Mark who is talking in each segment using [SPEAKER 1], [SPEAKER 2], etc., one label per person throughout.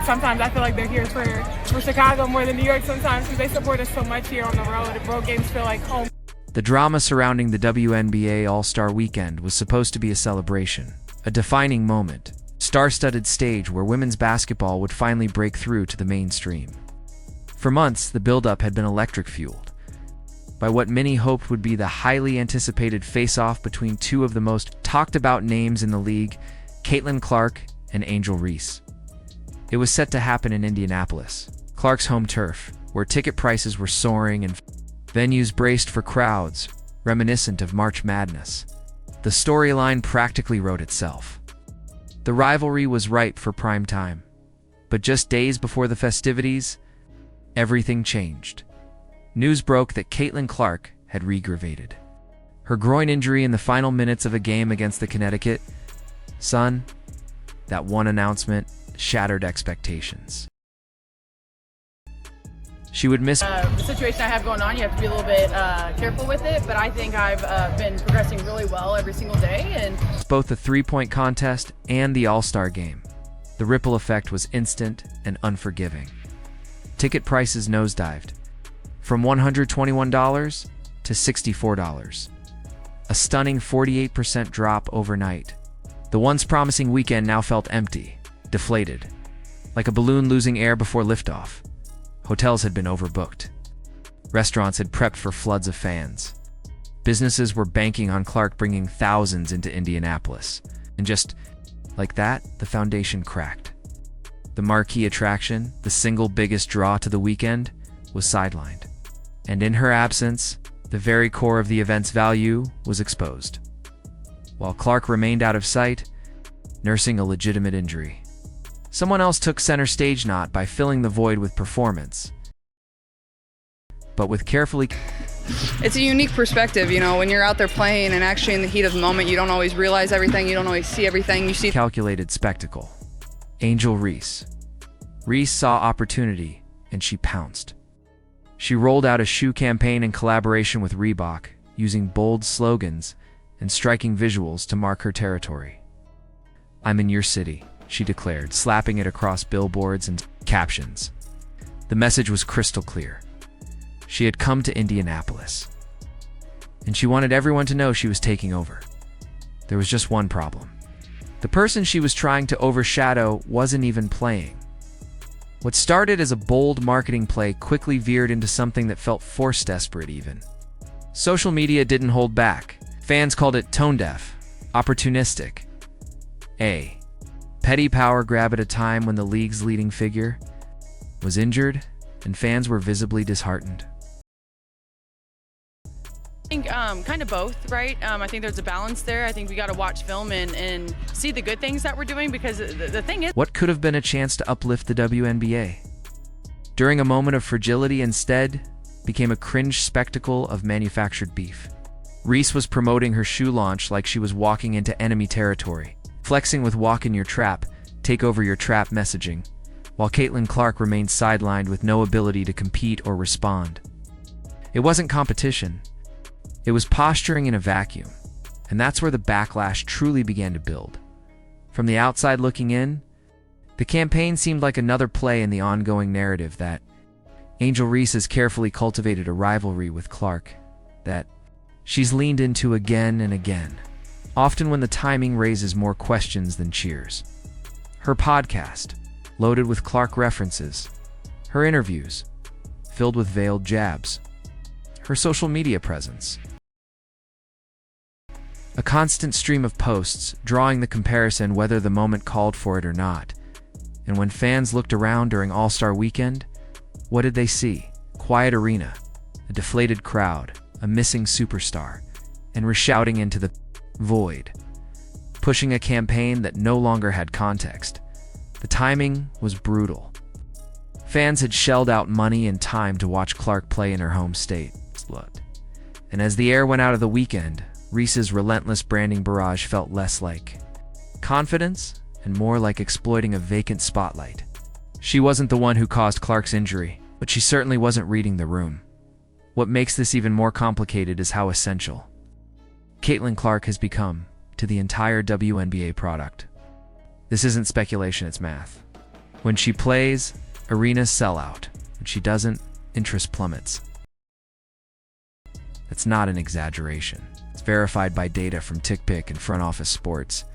[SPEAKER 1] sometimes I feel like they're here for Chicago more than New York sometimes because they support us so much here on the road. The road games feel like home.
[SPEAKER 2] The drama surrounding the WNBA All-Star Weekend was supposed to be a celebration, a defining moment, star-studded stage where women's basketball would finally break through to the mainstream. For months, the buildup had been electric-fueled by what many hoped would be the highly anticipated face-off between two of the most talked-about names in the league, Clark and Angel Reese. It was set to happen in Indianapolis, Clark's home turf, where ticket prices were soaring and venues braced for crowds reminiscent of March Madness. The storyline practically wrote itself. The rivalry was ripe for prime time, but just days before the festivities, everything changed. News broke that Clark had reaggravated her groin injury in the final minutes of a game against the Connecticut Sun. That one announcement shattered expectations. She would miss
[SPEAKER 3] the situation I have going on. You have to be a little bit careful with it, but I think I've been progressing really well every single day. And
[SPEAKER 2] both the three-point contest and the All-Star game. The ripple effect was instant and unforgiving. Ticket prices nosedived from $121 to $64, a stunning 48% drop overnight. The once promising weekend now felt empty, deflated, like a balloon losing air before liftoff. Hotels had been overbooked. Restaurants had prepped for floods of fans. Businesses were banking on Clark bringing thousands into Indianapolis. And just like that, the foundation cracked. The marquee attraction, the single biggest draw to the weekend, was sidelined. And in her absence, the very core of the event's value was exposed. While Clark remained out of sight, nursing a legitimate injury. Someone else took center stage, not by filling the void with performance, but with carefully...
[SPEAKER 4] It's a unique perspective, you know, when you're out there playing and actually in the heat of the moment, you don't always realize everything, you don't always see everything, you see...
[SPEAKER 2] Calculated spectacle. Angel Reese. Reese saw opportunity, and she pounced. She rolled out a shoe campaign in collaboration with Reebok, using bold slogans and striking visuals to mark her territory. "I'm in your city," she declared, slapping it across billboards and captions. The message was crystal clear. She had come to Indianapolis, and she wanted everyone to know she was taking over. There was just one problem. The person she was trying to overshadow wasn't even playing. What started as a bold marketing play quickly veered into something that felt forced desperate even. Social media didn't hold back. Fans called it tone-deaf, opportunistic, a petty power grab at a time when the league's leading figure was injured and fans were visibly disheartened.
[SPEAKER 3] I think kind of both, right? I think there's a balance there. I think we got to watch film and see the good things that we're doing, because the thing is...
[SPEAKER 2] What could have been a chance to uplift the WNBA? During a moment of fragility, instead became a cringe spectacle of manufactured beef. Reese was promoting her shoe launch like she was walking into enemy territory, flexing with "walk in your trap, take over your trap" messaging, while Clark remained sidelined with no ability to compete or respond. It wasn't competition. It was posturing in a vacuum, and that's where the backlash truly began to build. From the outside looking in, the campaign seemed like another play in the ongoing narrative that Angel Reese has carefully cultivated a rivalry with Clark that she's leaned into again and again, often when the timing raises more questions than cheers. Her podcast, loaded with Clark references, her interviews, filled with veiled jabs, her social media presence, a constant stream of posts drawing the comparison whether the moment called for it or not. And when fans looked around during All-Star Weekend, what did they see? Quiet arena, a deflated crowd, a missing superstar, and were shouting into the void, pushing a campaign that no longer had context. The timing was brutal. Fans had shelled out money and time to watch Clark play in her home state, and as the air went out of the weekend, Reese's relentless branding barrage felt less like confidence and more like exploiting a vacant spotlight. She wasn't the one who caused Clark's injury, but she certainly wasn't reading the room. What makes this even more complicated is how essential Clark has become to the entire WNBA product. This isn't speculation, it's math. When she plays, arenas sell out. When she doesn't, interest plummets. That's not an exaggeration. It's verified by data from TickPick and Front Office Sports.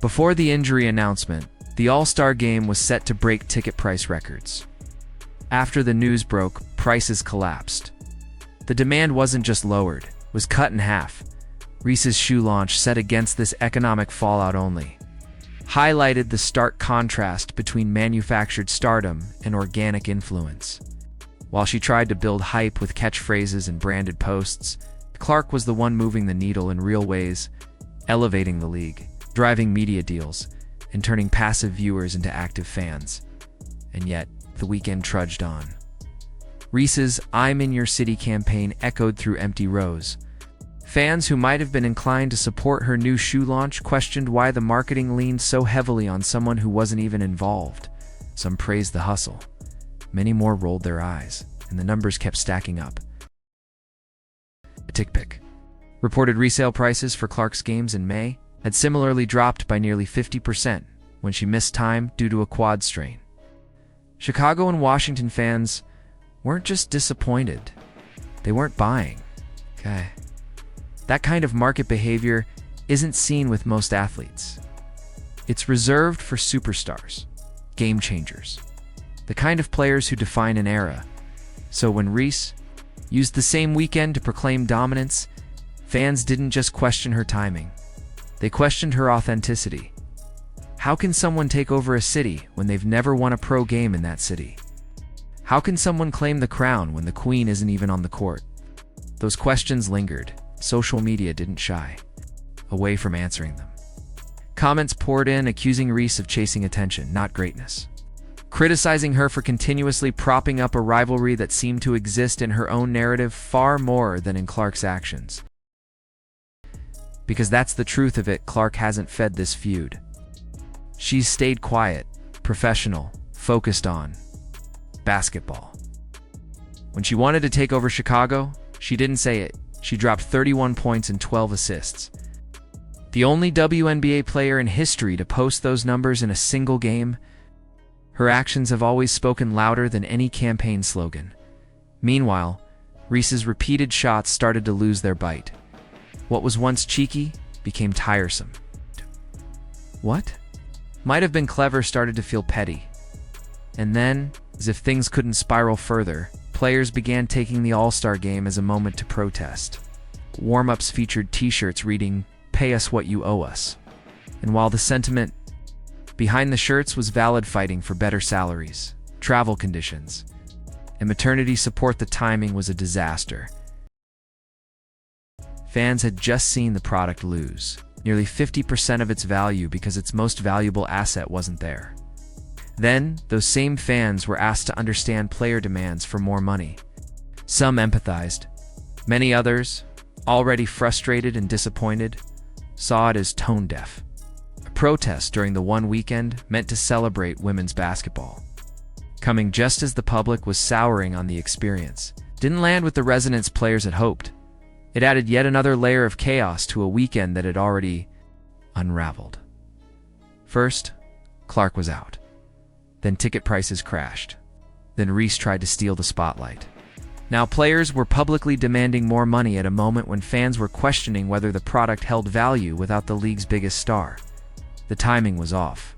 [SPEAKER 2] Before the injury announcement, the All-Star Game was set to break ticket price records. After the news broke, prices collapsed. The demand wasn't just lowered, it was cut in half. Reese's shoe launch, set against this economic fallout only, highlighted the stark contrast between manufactured stardom and organic influence. While she tried to build hype with catchphrases and branded posts, Clark was the one moving the needle in real ways, elevating the league, driving media deals, and turning passive viewers into active fans. And yet, the weekend trudged on. Reese's "I'm in Your City" campaign echoed through empty rows. Fans who might have been inclined to support her new shoe launch questioned why the marketing leaned so heavily on someone who wasn't even involved. Some praised the hustle. Many more rolled their eyes, and the numbers kept stacking up. TickPick reported resale prices for Clark's games in May had similarly dropped by nearly 50% when she missed time due to a quad strain. Chicago and Washington fans weren't just disappointed, they weren't buying. Okay. That kind of market behavior isn't seen with most athletes. It's reserved for superstars, game changers, the kind of players who define an era. So when Reese used the same weekend to proclaim dominance, fans didn't just question her timing, they questioned her authenticity. How can someone take over a city when they've never won a pro game in that city? How can someone claim the crown when the queen isn't even on the court? Those questions lingered. Social media didn't shy away from answering them. Comments poured in accusing Reese of chasing attention, not greatness, criticizing her for continuously propping up a rivalry that seemed to exist in her own narrative far more than in Clark's actions. Because that's the truth of it, Clark hasn't fed this feud. She's stayed quiet, professional, focused on basketball. When she wanted to take over Chicago, she didn't say it. She dropped 31 points and 12 assists. The only WNBA player in history to post those numbers in a single game, her actions have always spoken louder than any campaign slogan. Meanwhile, Reese's repeated shots started to lose their bite. What was once cheeky became tiresome. What might have been clever started to feel petty. And then, as if things couldn't spiral further, players began taking the All-Star Game as a moment to protest. Warm-ups featured t-shirts reading, "Pay us what you owe us." And while the sentiment behind the shirts was valid, fighting for better salaries, travel conditions, and maternity support, the timing was a disaster. Fans had just seen the product lose nearly 50% of its value because its most valuable asset wasn't there. Then, those same fans were asked to understand player demands for more money. Some empathized. Many others, already frustrated and disappointed, saw it as tone-deaf. A protest during the one weekend meant to celebrate women's basketball, coming just as the public was souring on the experience, didn't land with the resonance players had hoped. It added yet another layer of chaos to a weekend that had already unraveled. First, Clark was out. Then ticket prices crashed. Then Reese tried to steal the spotlight. Now players were publicly demanding more money at a moment when fans were questioning whether the product held value without the league's biggest star. The timing was off.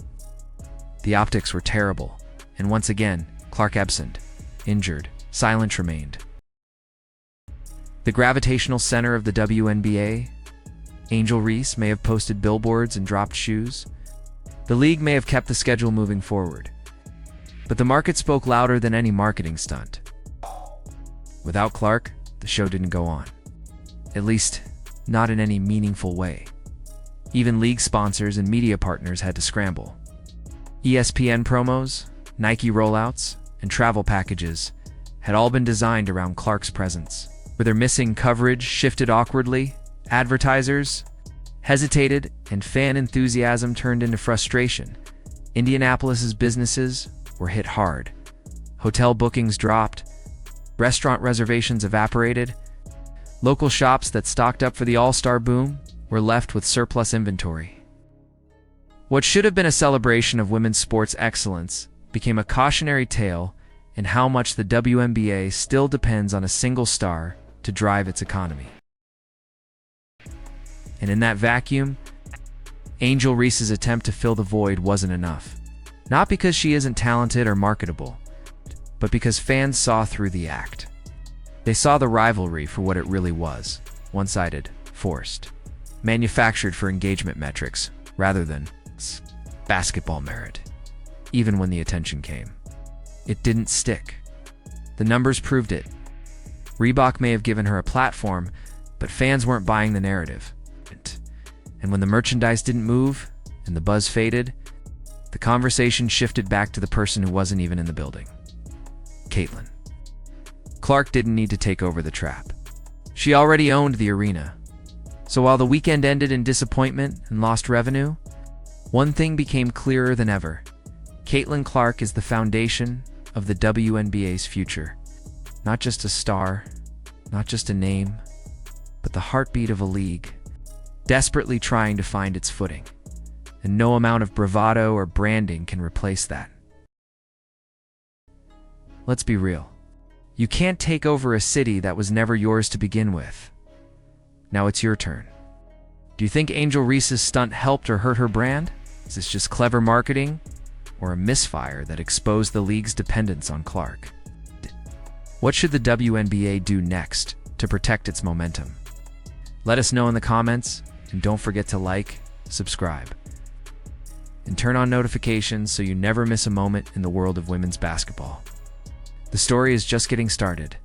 [SPEAKER 2] The optics were terrible. And once again, Clark absent, injured, silent remained. The gravitational center of the WNBA, Angel Reese, may have posted billboards and dropped shoes. The league may have kept the schedule moving forward. But the market spoke louder than any marketing stunt. Without Clark, the show didn't go on. At least, not in any meaningful way. Even league sponsors and media partners had to scramble. ESPN promos, Nike rollouts, and travel packages had all been designed around Clark's presence. With her missing coverage shifted awkwardly, advertisers hesitated, and fan enthusiasm turned into frustration. Indianapolis's businesses were hit hard. Hotel bookings dropped, restaurant reservations evaporated. Local shops that stocked up for the All-Star boom were left with surplus inventory. What should have been a celebration of women's sports excellence became a cautionary tale in how much the WNBA still depends on a single star to drive its economy. And in that vacuum, Angel Reese's attempt to fill the void wasn't enough. Not because she isn't talented or marketable, but because fans saw through the act. They saw the rivalry for what it really was: one-sided, forced, manufactured for engagement metrics rather than basketball merit. Even when the attention came, it didn't stick. The numbers proved it. Reebok may have given her a platform, but fans weren't buying the narrative. And when the merchandise didn't move and the buzz faded, the conversation shifted back to the person who wasn't even in the building: Caitlin. Clark didn't need to take over the trap. She already owned the arena. So while the weekend ended in disappointment and lost revenue, one thing became clearer than ever: Caitlin Clark is the foundation of the WNBA's future. Not just a star, not just a name, but the heartbeat of a league, desperately trying to find its footing. And no amount of bravado or branding can replace that. Let's be real. You can't take over a city that was never yours to begin with. Now it's your turn. Do you think Angel Reese's stunt helped or hurt her brand? Is this just clever marketing, or a misfire that exposed the league's dependence on Clark? What should the WNBA do next to protect its momentum? Let us know in the comments, and don't forget to like, subscribe, and turn on notifications so you never miss a moment in the world of women's basketball. The story is just getting started.